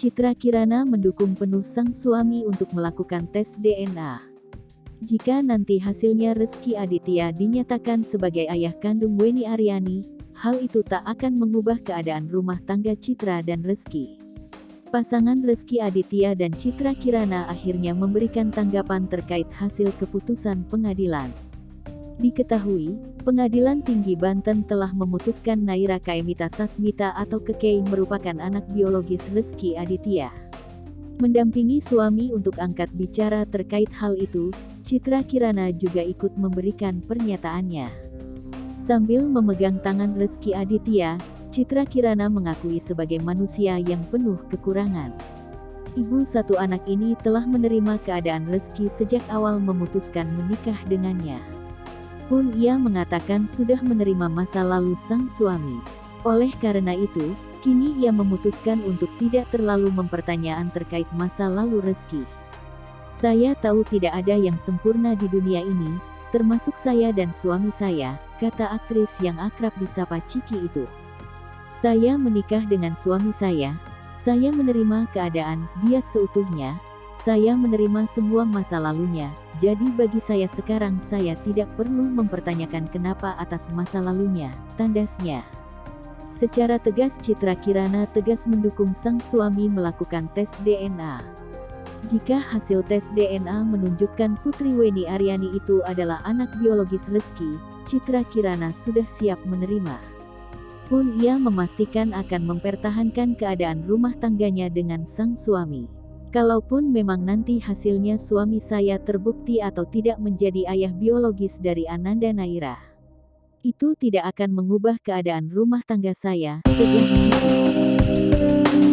Citra Kirana mendukung penuh sang suami untuk melakukan tes DNA. Jika nanti hasilnya Rezky Aditya dinyatakan sebagai ayah kandung Wenny Aryani, hal itu tak akan mengubah keadaan rumah tangga Citra dan Rezky. Pasangan Rezky Aditya dan Citra Kirana akhirnya memberikan tanggapan terkait hasil keputusan pengadilan. Diketahui, Pengadilan Tinggi Banten telah memutuskan Naira Kaemita Sasmita atau Kekei merupakan anak biologis Rezky Aditya. Mendampingi suami untuk angkat bicara terkait hal itu, Citra Kirana juga ikut memberikan pernyataannya. Sambil memegang tangan Rezky Aditya, Citra Kirana mengakui sebagai manusia yang penuh kekurangan. Ibu satu anak ini telah menerima keadaan Rezky sejak awal memutuskan menikah dengannya. Pun ia mengatakan sudah menerima masa lalu sang suami. Oleh karena itu, kini ia memutuskan untuk tidak terlalu mempertanyakan terkait masa lalu Rezky. Saya tahu tidak ada yang sempurna di dunia ini, termasuk saya dan suami saya, kata aktris yang akrab disapa Ciki itu. Saya menikah dengan suami saya menerima keadaan dia seutuhnya, saya menerima semua masa lalunya, jadi bagi saya sekarang saya tidak perlu mempertanyakan kenapa atas masa lalunya, tandasnya. Secara tegas Citra Kirana tegas mendukung sang suami melakukan tes DNA. Jika hasil tes DNA menunjukkan putri Wenny Aryani itu adalah anak biologis Rezky, Citra Kirana sudah siap menerima. Pun ia memastikan akan mempertahankan keadaan rumah tangganya dengan sang suami. Kalaupun memang nanti hasilnya suami saya terbukti atau tidak menjadi ayah biologis dari Ananda Naira, itu tidak akan mengubah keadaan rumah tangga saya, tegas Ciki.